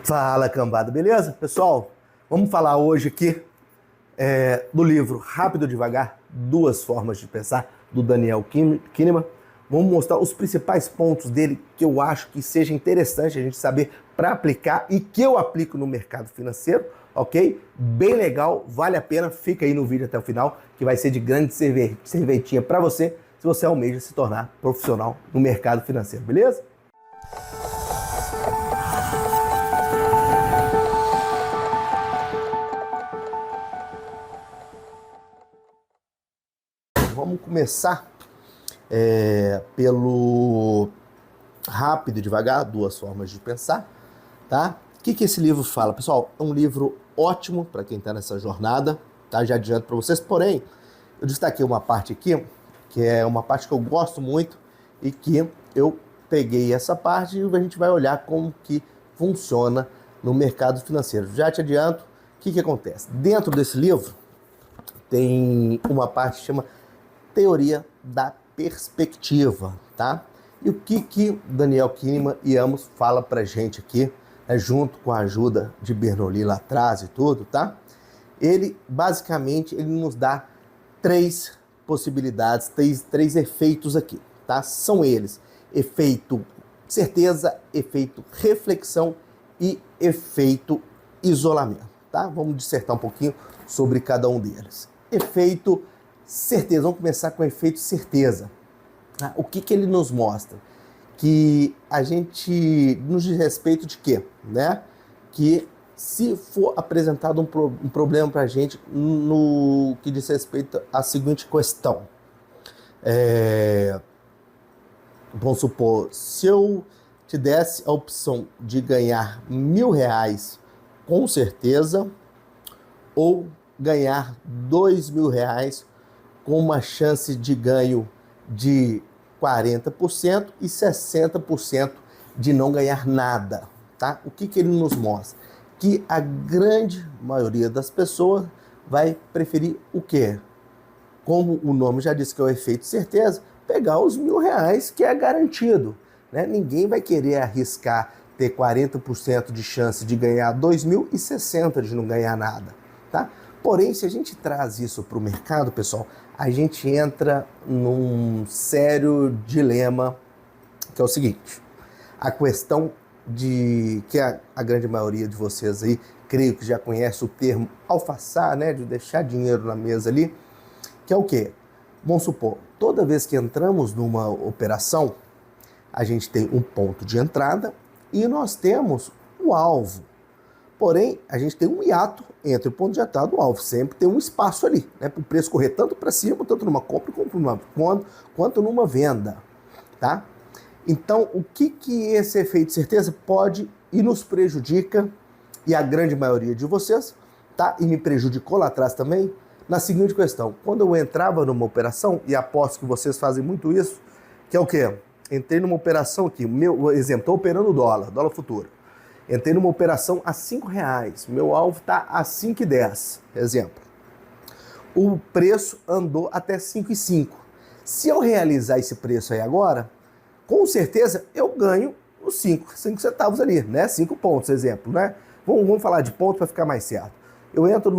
Fala, cambada, beleza? Pessoal, vamos falar hoje aqui do livro Rápido e Devagar, Duas Formas de Pensar, do Daniel Kahneman. Vamos mostrar os principais pontos dele que eu acho que seja interessante a gente saber para aplicar e que eu aplico no mercado financeiro, ok? Bem legal, vale a pena, fica aí no vídeo até o final, que vai ser de grande serventia para você, se você almeja se tornar profissional no mercado financeiro, beleza? Vamos começar pelo Rápido e Devagar, Duas Formas de Pensar, tá? O que esse livro fala? Pessoal, é um livro ótimo para quem está nessa jornada, tá? Já adianto para vocês, porém, eu destaquei uma parte aqui, que é uma parte que eu gosto muito e que eu peguei essa parte e a gente vai olhar como que funciona no mercado financeiro. Já te adianto, o que acontece? Dentro desse livro tem uma parte que chama Teoria da Perspectiva, tá? E o que Daniel Kahneman e Amos fala pra gente aqui, junto com a ajuda de Bernoulli lá atrás e tudo, tá? Ele, basicamente, ele nos dá três possibilidades, três efeitos aqui, tá? São eles: efeito certeza, efeito reflexão e efeito isolamento, tá? Vamos dissertar um pouquinho sobre cada um deles. Efeito certeza, vamos começar com o efeito certeza. O que ele nos mostra? Que a gente nos diz respeito de quê? Né? Que se for apresentado um problema para a gente no que diz respeito à seguinte questão. Vamos supor, se eu te desse a opção de ganhar R$ 1.000 com certeza ou ganhar R$ 2.000 com uma chance de ganho de 40% e 60% de não ganhar nada, tá? O que ele nos mostra? Que a grande maioria das pessoas vai preferir o quê? Como o nome já disse que é o efeito certeza, pegar os R$ 1.000 que é garantido, né? Ninguém vai querer arriscar ter 40% de chance de ganhar 2.000 e 60% de não ganhar nada, tá? Porém, se a gente traz isso para o mercado, pessoal, a gente entra num sério dilema, que é o seguinte: a questão de que a grande maioria de vocês aí, creio que já conhece o termo alfaçar, né, de deixar dinheiro na mesa ali, que é o quê? Vamos supor, toda vez que entramos numa operação, a gente tem um ponto de entrada e nós temos o alvo. Porém, a gente tem um hiato entre o ponto de entrada e o alvo. Sempre tem um espaço ali, né, para o preço correr tanto para cima, tanto numa compra quanto numa venda, tá? Então, o que esse efeito de certeza pode e nos prejudica, e a grande maioria de vocês, tá? E me prejudicou lá atrás também, na seguinte questão: quando eu entrava numa operação, e aposto que vocês fazem muito isso, que é o quê? Entrei numa operação aqui, meu exemplo, estou operando dólar futuro. Entrei numa operação a R$ 5, meu alvo está a 5,10, exemplo. O preço andou até 5,5. Se eu realizar esse preço aí agora, com certeza eu ganho os 5 centavos ali, né? 5 pontos, exemplo, né? Vamos falar de pontos para ficar mais certo. Eu entro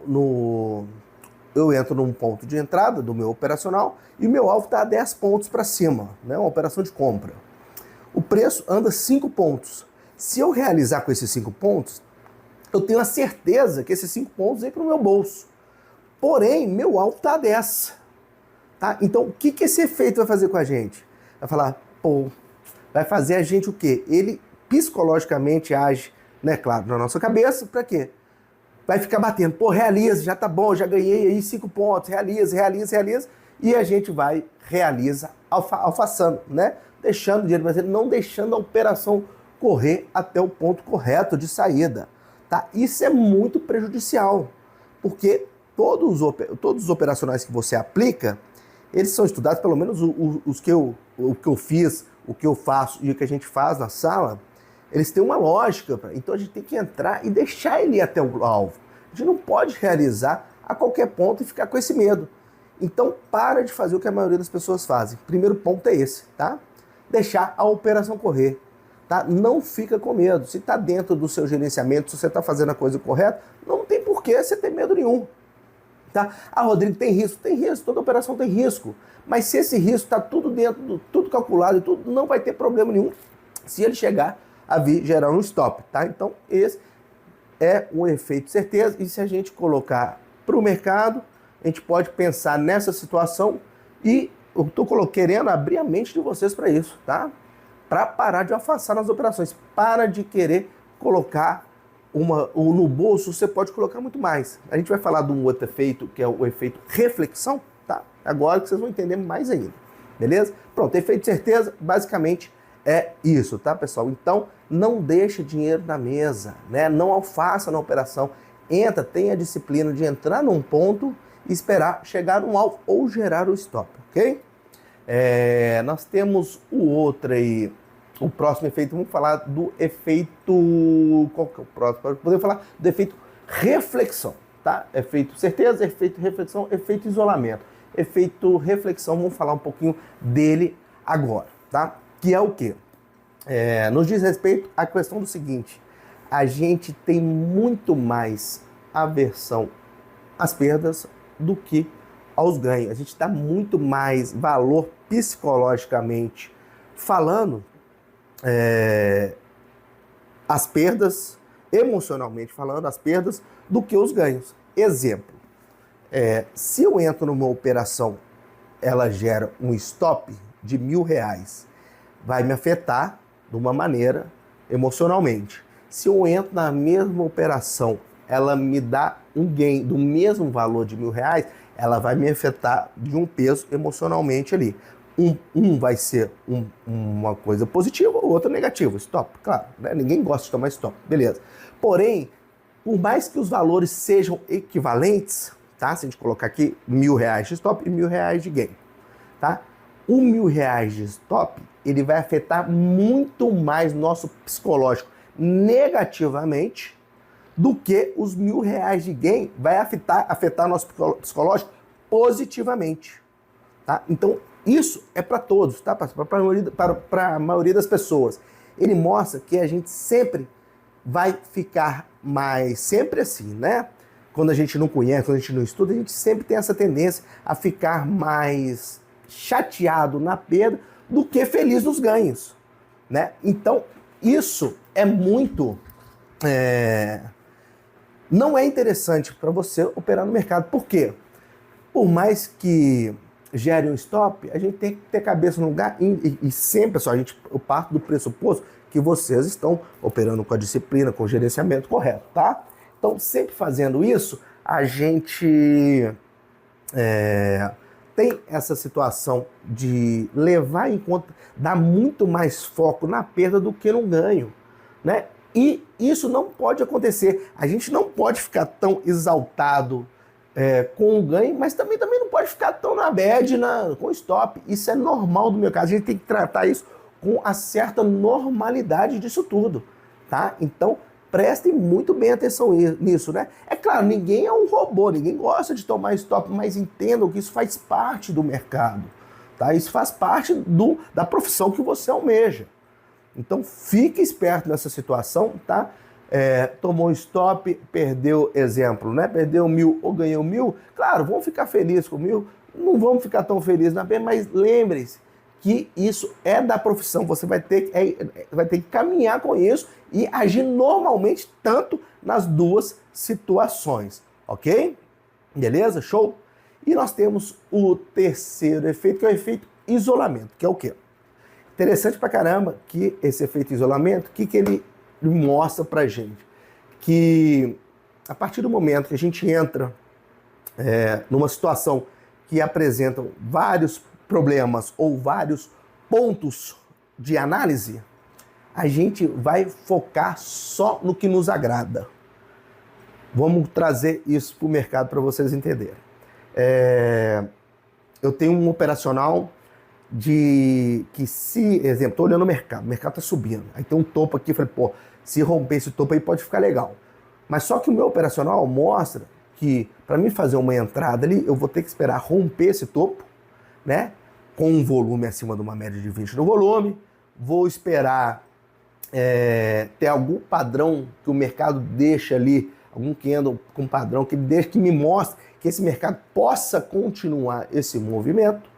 num ponto de entrada do meu operacional e o meu alvo está a 10 pontos para cima, né? Uma operação de compra. O preço anda 5 pontos. Se eu realizar com esses 5 pontos, eu tenho a certeza que esses 5 pontos vêm para o meu bolso. Porém, meu alvo está a 10. Tá? Então, o que esse efeito vai fazer com a gente? Vai falar, vai fazer a gente o quê? Ele psicologicamente age, né, claro, na nossa cabeça, para quê? Vai ficar batendo, realiza, já tá bom, já ganhei aí 5 pontos, realiza, e a gente realiza alfaçando, né? Deixando o dinheiro, mas não deixando a operação correr até o ponto correto de saída, tá? Isso é muito prejudicial, porque todos os operacionais que você aplica, eles são estudados, pelo menos o que eu fiz, o que eu faço e o que a gente faz na sala, eles têm uma lógica, então a gente tem que entrar e deixar ele ir até o alvo. A gente não pode realizar a qualquer ponto e ficar com esse medo. Então para de fazer o que a maioria das pessoas fazem. Primeiro ponto é esse, tá? Deixar a operação correr. tá? Não fica com medo. Se está dentro do seu gerenciamento, se você está fazendo a coisa correta, não tem por que você ter medo nenhum. Tá? Ah, Rodrigo, tem risco? Tem risco, toda operação tem risco. Mas se esse risco está tudo dentro, tudo calculado, tudo, não vai ter problema nenhum se ele chegar a vir gerar um stop. Tá? Então, esse é um efeito certeza. E se a gente colocar para o mercado, a gente pode pensar nessa situação e eu estou querendo abrir a mente de vocês para isso, tá? Para parar de afastar nas operações. Para de querer colocar no bolso, você pode colocar muito mais. A gente vai falar de um outro efeito, que é o efeito reflexão, tá? Agora que vocês vão entender mais ainda, beleza? Pronto, efeito certeza, basicamente é isso, tá, pessoal? Então, não deixe dinheiro na mesa, né? Não alfaça na operação. Entra, tenha a disciplina de entrar num ponto e esperar chegar no alvo ou gerar o stop, ok? Nós temos o outro aí, o próximo efeito, vamos falar do efeito... Qual que é o próximo? Podemos falar do efeito reflexão, tá? Efeito certeza, efeito reflexão, efeito isolamento. Efeito reflexão, vamos falar um pouquinho dele agora, tá? Que é o quê? Nos diz respeito à questão do seguinte: a gente tem muito mais aversão às perdas do que aos ganhos. A gente dá muito mais valor psicologicamente falando às perdas, emocionalmente falando, às perdas do que os ganhos. Exemplo, se eu entro numa operação, ela gera um stop de R$1.000, vai me afetar de uma maneira emocionalmente. Se eu entro na mesma operação, ela me dá um gain do mesmo valor de R$1.000, ela vai me afetar de um peso emocionalmente ali. Um vai ser uma coisa positiva, o outro negativa. Stop, claro, né? Ninguém gosta de tomar stop, beleza. Porém, por mais que os valores sejam equivalentes, tá? Se a gente colocar aqui R$1.000 de stop e R$1.000 de gain, tá? O R$1.000 de stop, ele vai afetar muito mais nosso psicológico negativamente do que os R$1.000 de gain vai afetar nosso psicológico positivamente, tá? Então, isso é para todos, tá? Para a maioria das pessoas. Ele mostra que a gente sempre vai ficar mais, sempre assim, né? Quando a gente não conhece, quando a gente não estuda, a gente sempre tem essa tendência a ficar mais chateado na perda do que feliz nos ganhos, né? Então, isso é muito... não é interessante para você operar no mercado. Por quê? Por mais que gere um stop, a gente tem que ter cabeça no lugar e sempre, pessoal, eu parto do pressuposto que vocês estão operando com a disciplina, com o gerenciamento correto, tá? Então, sempre fazendo isso, a gente tem essa situação de levar em conta, dar muito mais foco na perda do que no ganho, né? E isso não pode acontecer. A gente não pode ficar tão exaltado com o ganho, mas também não pode ficar tão na bad com o stop. Isso é normal do mercado. A gente tem que tratar isso com a certa normalidade disso tudo, tá? Então, prestem muito bem atenção nisso, né? É claro, ninguém é um robô, ninguém gosta de tomar stop, mas entendam que isso faz parte do mercado, tá? Isso faz parte da profissão que você almeja. Então, fique esperto nessa situação, tá? Tomou um stop, perdeu, exemplo, né? Perdeu 1.000 ou ganhou 1.000, claro, vamos ficar felizes com 1.000, não vamos ficar tão felizes na perda, mas lembre-se que isso é da profissão, você vai ter que caminhar com isso e agir normalmente, tanto nas duas situações, ok? Beleza? Show? E nós temos o terceiro efeito, que é o efeito isolamento, que é o quê? Interessante pra caramba que esse efeito isolamento, o que ele mostra pra gente? Que a partir do momento que a gente entra numa situação que apresenta vários problemas ou vários pontos de análise, a gente vai focar só no que nos agrada. Vamos trazer isso para o mercado para vocês entenderem. Eu tenho um operacional que se, exemplo, estou olhando o mercado está subindo, aí tem um topo aqui, eu falei, pô, se romper esse topo aí pode ficar legal. Mas só que o meu operacional mostra que para mim fazer uma entrada ali, eu vou ter que esperar romper esse topo, né? Com um volume acima de uma média de 20 no volume, vou esperar tem algum padrão que o mercado deixa ali, algum candle com padrão que deixa, que me mostre que esse mercado possa continuar esse movimento,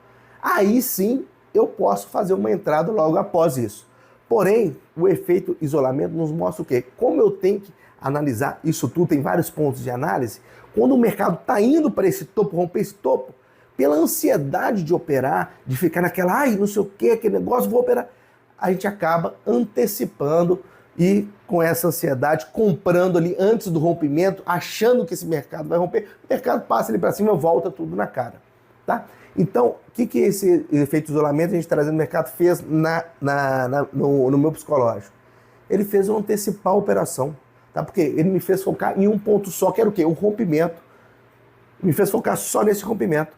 aí sim eu posso fazer uma entrada logo após isso. Porém, o efeito isolamento nos mostra o quê? Como eu tenho que analisar isso tudo, tem vários pontos de análise. Quando o mercado está indo para esse topo, romper esse topo, pela ansiedade de operar, de ficar naquela, ai, não sei o que, aquele negócio, vou operar, a gente acaba antecipando e com essa ansiedade, comprando ali antes do rompimento, achando que esse mercado vai romper, o mercado passa ali para cima e volta tudo na cara, tá? Então, o que esse efeito de isolamento a gente trazendo no mercado fez no meu psicológico? Ele fez eu antecipar a operação, tá? Porque ele me fez focar em um ponto só, que era o quê? O rompimento. Me fez focar só nesse rompimento.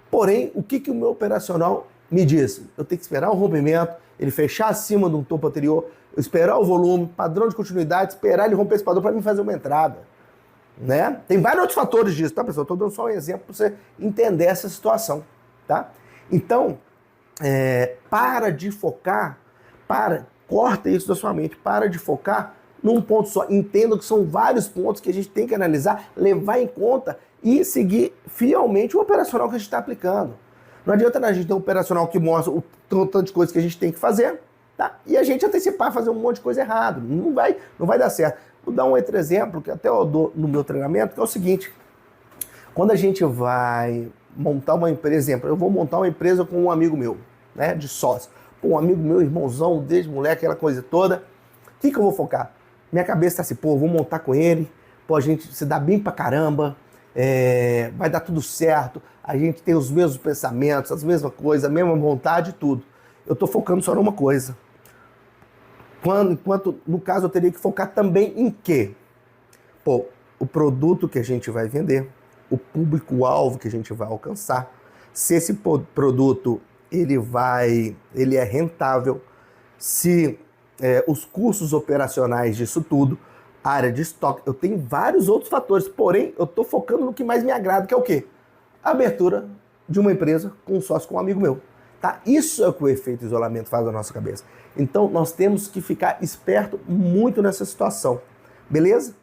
Porém, o que o meu operacional me disse? Eu tenho que esperar o rompimento, ele fechar acima de um topo anterior, esperar o volume, padrão de continuidade, esperar ele romper esse padrão para mim fazer uma entrada. Né? Tem vários outros fatores disso, tá, pessoal? Estou dando só um exemplo para você entender essa situação, tá? Então, para de focar, corta isso da sua mente, para de focar num ponto só. Entenda que são vários pontos que a gente tem que analisar, levar em conta e seguir fielmente o operacional que a gente está aplicando. Não adianta a gente ter um operacional que mostra o tanto de coisas que a gente tem que fazer, tá? E a gente antecipar, fazer um monte de coisa errada. Não vai dar certo. Vou dar um outro exemplo, que até eu dou no meu treinamento, que é o seguinte. Quando a gente vai montar uma empresa, exemplo, eu vou montar uma empresa com um amigo meu, né, de sócio. Pô, um amigo meu, irmãozão, desde moleque, aquela coisa toda. O que eu vou focar? Minha cabeça tá assim, pô, vou montar com ele, pô, a gente se dá bem pra caramba, vai dar tudo certo, a gente tem os mesmos pensamentos, as mesmas coisas, a mesma vontade, tudo. Eu tô focando só numa coisa. Enquanto, no caso, eu teria que focar também em quê? Pô, o produto que a gente vai vender, o público-alvo que a gente vai alcançar, se esse produto ele é rentável, se os custos operacionais disso tudo, área de estoque, eu tenho vários outros fatores, porém, eu estou focando no que mais me agrada, que é o quê? A abertura de uma empresa com um sócio, com um amigo meu. Tá? Isso é o que o efeito isolamento faz na nossa cabeça. Então, nós temos que ficar esperto muito nessa situação. Beleza?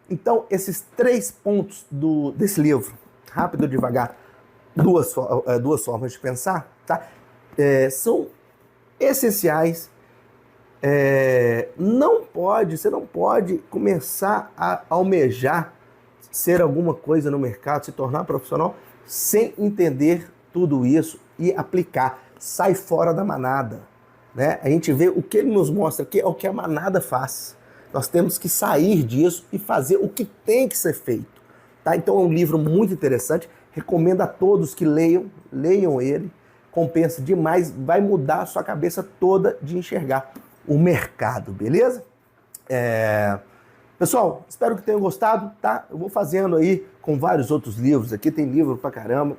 Então, esses 3 pontos desse livro, rápido e devagar, duas formas de pensar, tá? São essenciais. Você não pode começar a almejar ser alguma coisa no mercado, se tornar profissional, sem entender tudo isso e aplicar. Sai fora da manada, né? A gente vê o que ele nos mostra aqui é o que a manada faz. Nós temos que sair disso e fazer o que tem que ser feito, tá? Então é um livro muito interessante, recomendo a todos que leiam ele, compensa demais, vai mudar a sua cabeça toda de enxergar o mercado, beleza? Pessoal, espero que tenham gostado, tá? Eu vou fazendo aí com vários outros livros, aqui tem livro pra caramba.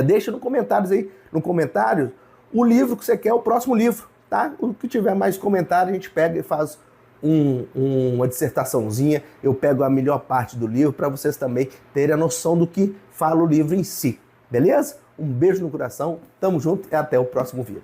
Deixa no comentário o livro que você quer, o próximo livro, tá? O que tiver mais comentário, a gente pega e faz uma dissertaçãozinha. Eu pego a melhor parte do livro para vocês também terem a noção do que fala o livro em si, beleza? Um beijo no coração, tamo junto e até o próximo vídeo.